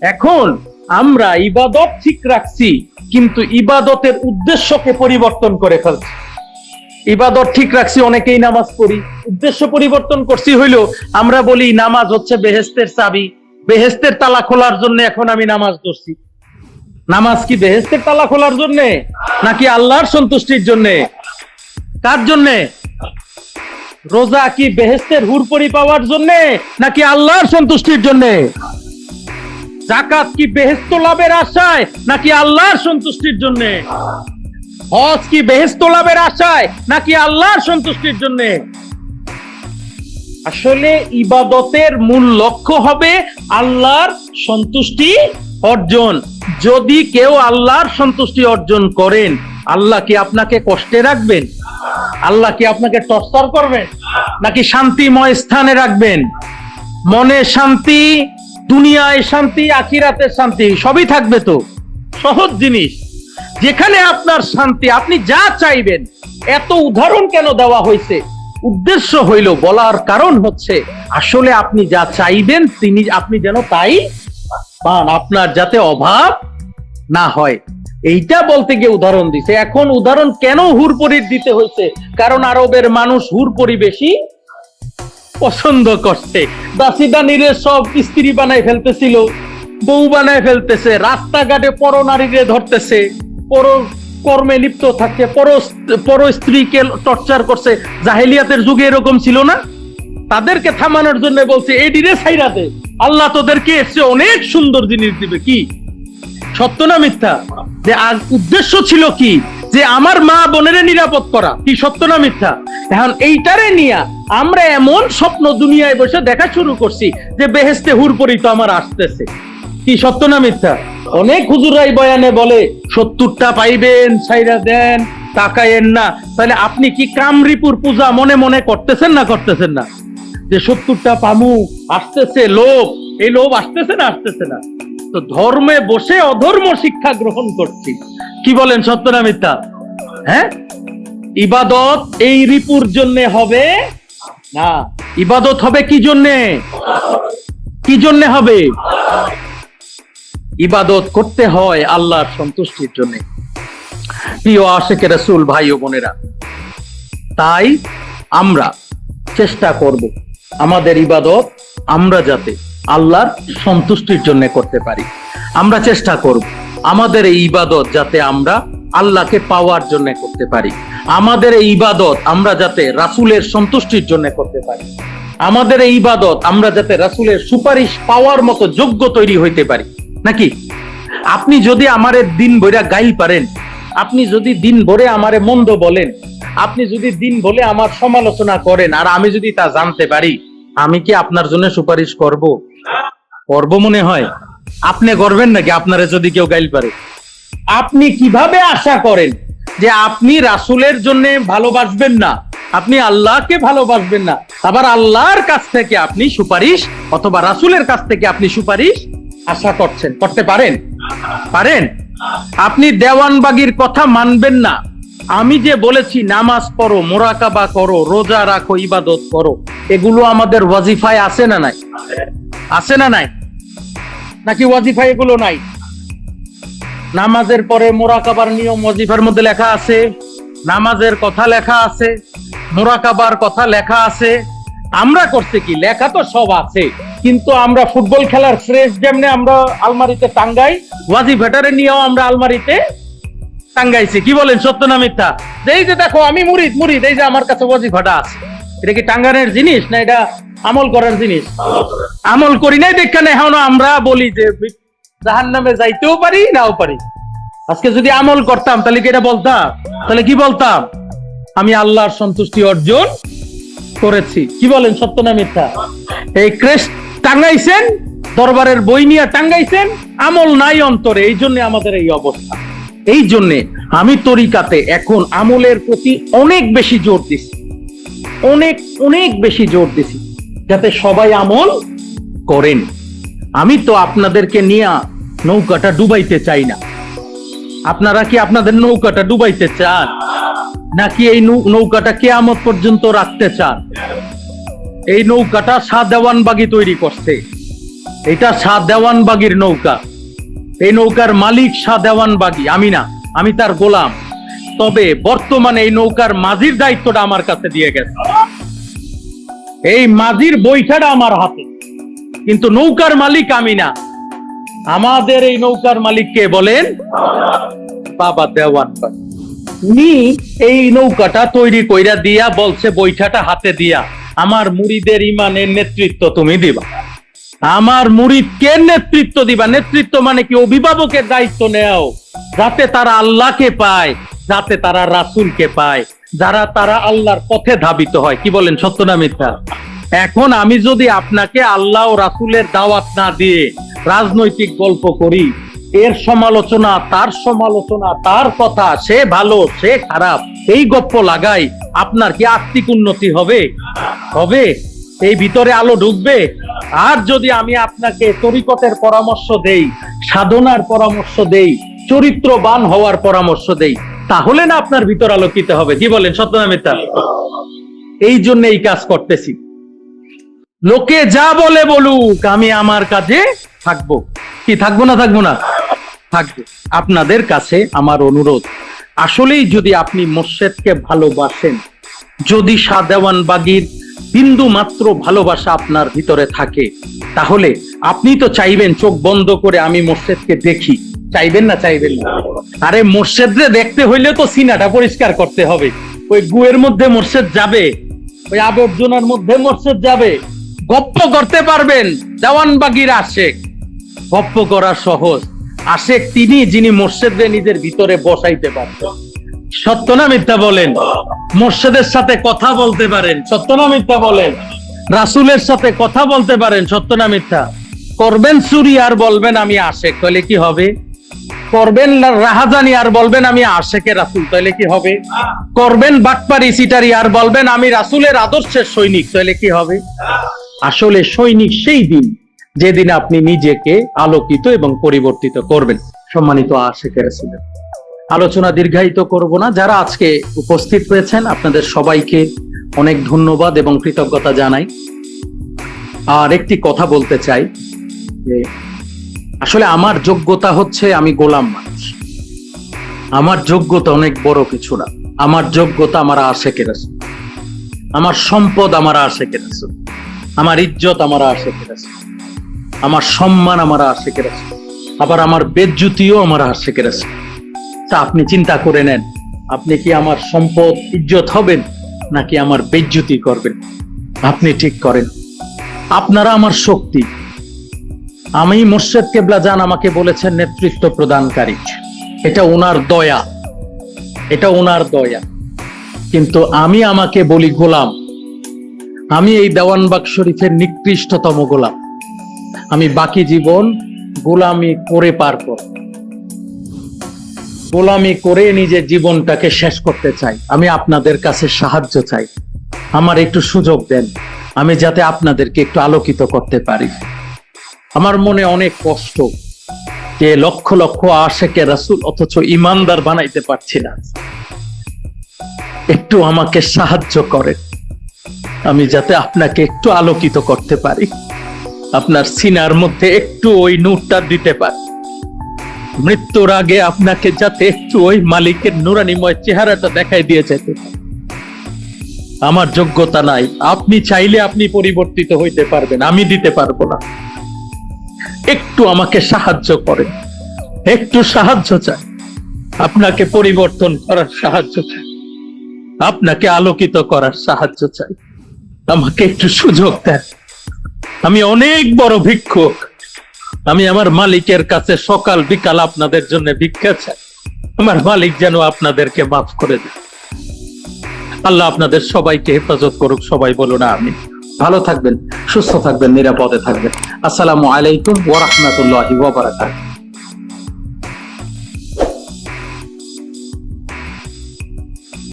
এখন আমরা ইবাদত ঠিক রাখছি, কিন্তু ইবাদতের উদ্দেশ্যকে পরিবর্তন করে ফেলছি। ইবাদত ঠিক রাখছি, অনেকেই নামাজ পড়ি, উদ্দেশ্য পরিবর্তন করছি হইলো আমরা বলি নামাজ হচ্ছে বেহেশতের চাবি, বেহেশতের তালা খোলার জন্য এখন আমি নামাজ ধরছি। নামাজ কি বেহেশতের তালা খোলার জন্য নাকি আল্লাহর সন্তুষ্টির জন্য? কার জন্য? রোজা কি বেহেশতের হুরপরি পাওয়ার জন্য নাকি আল্লাহর সন্তুষ্টির জন্য? যাকাত কি বেহেশত লাভের আশায় নাকি আল্লাহর সন্তুষ্টির জন্য? হজ কি বেহেশত লাভের আশায় নাকি আল্লাহর সন্তুষ্টির জন্য? আসলে ইবাদতের মূল লক্ষ্য হবে আল্লাহর সন্তুষ্টি অর্জন। যদি কেউ আল্লাহর সন্তুষ্টি অর্জন করেন, আল্লাহ কি আপনাকে কষ্টে রাখবেন? আল্লাহ কি আপনাকে টর্চার করবেন নাকি শান্তিময় স্থানে রাখবেন? মনে শান্তি, দুনিয়ায় শান্তি, আখিরাতের শান্তি সবই থাকবে। তো সহজ জিনিস, যেখানে আপনার শান্তি, আপনি যা চাইবেন। এত উদাহরণ কেন দেওয়া হয়েছে? উদ্দেশ্য হইল, বলার কারণ হচ্ছে আসলে আপনি যা চাইবেন আপনি যেন তাই পান, আপনার যাতে অভাব না হয়। এইটা বলতে গিয়ে উদাহরণ দিছে। এখন উদাহরণ কেন হুরপরির দিতে হয়েছে? কারণ আরবের মানুষ হুরপরি বেশি পছন্দ করছে। দাসিদানিরে সব স্ত্রী বানায় ফেলতেছিল, বউ বানায় ফেলতেছে, রাস্তাঘাটে পরনারীরে ধরতেছে, পর কর্মে লিপ্ত থাকছে, পর স্ত্রীকে টর্চার করছে। জাহেলিয়াতের যুগে এরকম ছিল না? তাদেরকে থামানোর জন্য বলছে এডিরে ছাইরা দে, আল্লাহ তোদেরকে এসে অনেক সুন্দর জিনিস দিবে। কি সত্য না মিথ্যা? যে উদ্দেশ্য ছিল কি? যে আমার মা বোনের নিরাপদ করা। কি সত্য না মিথ্যা? এখন এইটারে নিয়ে আমরা এমন স্বপ্ন দুনিয়ায় বসে দেখা শুরু করছি যে বেহেশতে হুরপরি তো আমার আসতেছে। কি সত্য না মিথ্যা? অনেক হুজুরাই বয়ানে বলে 70টা পাইবেন, ছাইরা দেন, তাকায়েন না। তাহলে আপনি কি কামরিপুর পূজা মনে মনে করতেছেন না করতেছেন না? যে 70টা পামু, আসতেছে লোভ, এই লোভ আসতেছে না আসতেছে না? তো ধর্মে বসে অধর্ম শিক্ষা গ্রহণ করছি। কি বলেন, সত্য না মিথ্যা? হ্যাঁ, ইবাদত এই রিপুর জন্য হবে না। ইবাদত হবে কি জন্যে? কি জন্য হবে? ইবাদত করতে হয় আল্লাহর সন্তুষ্টির জন্য। প্রিয় আশিকে রাসূল ভাই ও বোনেরা, তাই আমরা চেষ্টা করব আমাদের ইবাদত আমরা যাতে আল্লাহর সন্তুষ্টির জন্য করতে পারি। আমরা চেষ্টা করব আমাদের এই ইবাদত যাতে আমরা আল্লাহকে পাওয়ার জন্য করতে পারি। আমাদের এই ইবাদত আমরা যাতে রাসূলের সন্তুষ্টির জন্য করতে পারি। আমাদের এই ইবাদত আমরা যাতে রাসূলের সুপারিশ পাওয়ার মতো যোগ্য তৈরি হইতে পারি। নাকি আপনি যদি আমারে দিন ভরে গাইল পারেন, আপনি যদি দিন ভরে আমারে মন্দ বলেন, আপনি যদি দিন বলে আমার সমালোচনা করেন, আর আমি যদি তা জানতে পারি, আমি কি আপনার জন্য সুপারিশ করব? করব মনে হয়? আপনি করবেন নাকি? আপনারে যদি কেউ গাইল পারে, আপনি কিভাবে আশা করেন যে আপনি রাসূলের জন্য ভালোবাসবেন না, আপনি আল্লাহকে ভালোবাসবেন না, আবার আল্লাহর কাছ থেকে আপনি সুপারিশ অথবা রাসূলের কাছ থেকে আপনি সুপারিশ আশা করছেন? করতে পারেন? পারেন? আপনি দেওয়ানবাগির কথা মানবেন না। আমি যে বলেছি নামাজ পড়ো, মুরাকাবা করো, রোজা রাখো, ইবাদত করো, এগুলো আমাদের ওয়াজিফায় আছে না নাই? আছে না নাই? নাকি ওয়াজিফায় এগুলো নাই? নামাজের পরে মুরাকাবার নিয়ম ওয়াজিফার মধ্যে লেখা আছে, নামাজের কথা লেখা আছে, মুরাকাবার কথা লেখা আছে। আমরা করতে কি? লেখা তো সব আছে, কিন্তু আমরা ফুটবল খেলার ফ্রেশ যেমনে আমরা আলমারিতে টাঙ্গাই, ওয়াজিফাটারে নিয়েও আমরা আলমারিতে টাঙ্গাইছি। কি বলেন, সত্য না মিথ্যা? এই যে দেখো আমি মুরিদ, এই যে আমার কাছে ওয়াজিফাটা আছে। এটা কি টাঙ্গানের জিনিস না এটা আমল করার জিনিস? আমল করি নাই দেখে এখন আমরা বলি যে জাহান্নামে যাইতেও পারি নাও পারি। আজকে যদি আমল করতাম তাহলে কি এটা বলতাম? তাহলে কি বলতাম? আমি আল্লাহর সন্তুষ্টি অর্জন করেছি। কি বলেন, সত্য না মিথ্যা? এই ক্রেস্ট টাঙ্গাইছেন, দরবারের বই নিয়ে টাঙ্গাইছেন, আমল নাই অন্তরে, এই জন্য আমাদের এই অবস্থা। এই জন্য আমি তরিকাতে এখন আমলের প্রতি অনেক বেশি জোর দিছি, অনেক বেশি জোর দিছি, যাতে সবাই আমল করেন। আমি তো আপনাদেরকে নিয়ে নৌকাটা ডুবাইতে চাই না। আপনারা কি আপনাদের নৌকাটা ডুবাইতে চান নাকি এই নৌকাটা কিয়ামত পর্যন্ত রাখতে চান? এই নৌকাটা শাহ দেওয়ানবাগী তৈরি করছে, এটা শাহ দেওয়ানবাগীর নৌকা। এই নৌকার মালিক শাহ দেওয়ানবাগী, আমি না, আমি তার গোলাম। তবে বর্তমানে এই নৌকার মাঝির দায়িত্বটা আমার কাছে দিয়ে গেছে। এই মাঝির বৈঠাটা আমার হাতে, কিন্তু নৌকার মালিক আমি না। আমাদের এই নৌকার মালিককে বলেন বাবা দেওয়ানবাগী। উনি এই নৌকাটা তৈরি কইরা দিয়া বলছে বৈঠাটা হাতে দিয়া আমার মুরিদের ইমানের নেতৃত্ব তুমি দিবা। আমার মুরিদকে নেতৃত্ব দিবা। নেতৃত্ব মানে কি? অভিভাবকের দায়িত্ব নেও, যাতে তারা আল্লাহকে পায়, যাতে তারা রাসূলকে পায়, যারা তারা আল্লাহর পথে ধাবিত হয়। কি বলেন, সত্য না মিথ্যা? এখন আমি যদি আপনাকে আল্লাহ ও রাসূলের দাওয়াত না দিয়ে রাজনৈতিক গল্প করি, এর সমালোচনা, তার সমালোচনা, তার কথা, সে ভালো সে খারাপ, এই গপ্প লাগাই, আপনার কি আত্মিক উন্নতি হবে? হবে? এই ভিতরে আলো ঢুকবে? আর যদি আমি আপনাকে তরিকতের পরামর্শ দেই, সাধনার পরামর্শ দেই, চরিত্রবান হওয়ার পরামর্শ দেই, তাহলে না আপনার ভিতর আলোকিত হবে। কি বলেন, সত্য না মিথ্যা? এই জন্য এই কাজ করতেছি। লোকে যা বলে বলুক, আমি আমার কাজে থাকবো। কি থাকবো না? থাকবো না, থাকবো। আপনাদের কাছে আমার অনুরোধ, আসলেই যদি আপনি মোর্শেদকে ভালোবাসেন, যদি শাহ দেওয়ানবাগীর বিন্দু মাত্র ভালোবাসা আপনার ভিতরে থাকে, তাহলে আপনি তো চাইবেন চোখ বন্ধ করে আমি মোর্শেদকে দেখি। চাইবেন না? চাইবেন না? আরে মোর্শেদরে দেখতে হইলে তো সিনাটা পরিষ্কার করতে হবে। ওই গুয়ের মধ্যে মোর্শেদ যাবে, ওই আবর্জনার মধ্যে মোর্শেদ যাবে? গপ্প করতে পারবেন দেওয়ানবাগীর আশেক। গপ্প করা সহজ। আশেক তিনি, যিনি মোর্শেদরে নিজের ভিতরে বসাইতে পারবেন। সত্য না মিথ্যা বলেন? মোর্শেদের সাথে কথা বলতে পারেন। সত্য না মিথ্যা বলেন? রাসূলের সাথে কথা বলতে পারেন। সত্য না মিথ্যা? করবেন চুরি আর বলবেন আমি আশেক, তাহলে কি হবে? করবেন রাহাজানি আর বলবেন আমি আশেকে রাসূল, তাহলে কি হবে? করবেন বাটপারি সিটারি আর বলবেন আমি রাসূলের আদর্শের সৈনিক, তাহলে কি হবে? আসলে সৈনিক সেই দিন যেদিন আপনি নিজেকে আলোকিত এবং পরিবর্তিত করবেন। সম্মানিত আশেকে রাসূলের আলোচনা দীর্ঘায়িত করব না। যারা আজকে উপস্থিত হয়েছেন আপনাদের সবাইকে অনেক ধন্যবাদ এবং কৃতজ্ঞতা জানাই। আর একটি কথা বলতে চাই যে আসলে আমার যোগ্যতা হচ্ছে আমি গোলাম মানুষ। আমার যোগ্যতা অনেক বড় কিছু না। আমার যোগ্যতা আমার আশেকে রাসূল, আমার সম্পদ আমার আশেকে রাসূল, আমার ইজ্জত আমার আশেকে রাসূল, আমার সম্মান আমার আশেকে রাসূল, আবার আমার বেজ্জতিও আমার আশেকে রাসূল। তা আপনি চিন্তা করে নেন, আপনি কি আমার সম্পদ ইজ্জত হবেন নাকি আমার বেজ্জতি করবেন? আপনি ঠিক করেন। আপনারা আমার শক্তি। আমি মুর্শেদ কেবলা জান আমাকে বলেছেন নেতৃত্ব প্রদানকারী। এটা ওনার দয়া, এটা ওনার দয়া। কিন্তু আমি আমাকে বলি গোলাম। আমি এই দেওয়ানবাগ শরীফের নিকৃষ্টতম গোলাম। আমি বাকি জীবন গোলামি করে পার করব, গোলামি করে নিজের জীবনটাকে শেষ করতে চাই। আমি আপনাদের কাছে সাহায্য চাই। আমার একটু সুযোগ দেন, আমি যাতে আপনাদেরকে একটু আলোকিত করতে পারি। আমার মনে অনেক কষ্ট যে লক্ষ লক্ষ আশেকে রাসূল অথচ ইমানদার বানাইতে পারছি না। একটু আমাকে সাহায্য করেন, আমি যাতে আপনাকে একটু আলোকিত করতে পারি, আপনার সিনার মধ্যে একটু ওই নূরটা দিতে পারি। মৃত্যুর আগে আপনাকে যাতে একটু ওই মালিকের নুরানিময় চেহারাটা দেখাই দিয়ে যেতে পারি। আমার যোগ্যতা নাই। আপনি চাইলে আপনি পরিবর্তিত হইতে পারবেন, আমি দিতে পারবো না। একটু আমাকে সাহায্য করেন, একটু সাহায্য চাই। আপনাকে পরিবর্তন করার সাহায্য চাই, আপনাকে আলোকিত করার সাহায্য চাই। আমাকে একটু সুযোগ দেন। আমি অনেক বড় ভিক্ষুক। আমি আমার মালিকের কাছে সকাল বিকাল আপনাদের জন্য ভিক্ষা চাই। আমার মালিক যেন আপনাদেরকে মাফ করে দেন। আল্লাহ আপনাদের সবাইকে হেফাজত করুক। সবাই বলুন আমিন। ভালো থাকবেন, সুস্থ থাকবেন, নিরাপদে থাকবেন। আসসালামু আলাইকুম ওয়া রাহমাতুল্লাহি ওয়া বারাকাতুহু।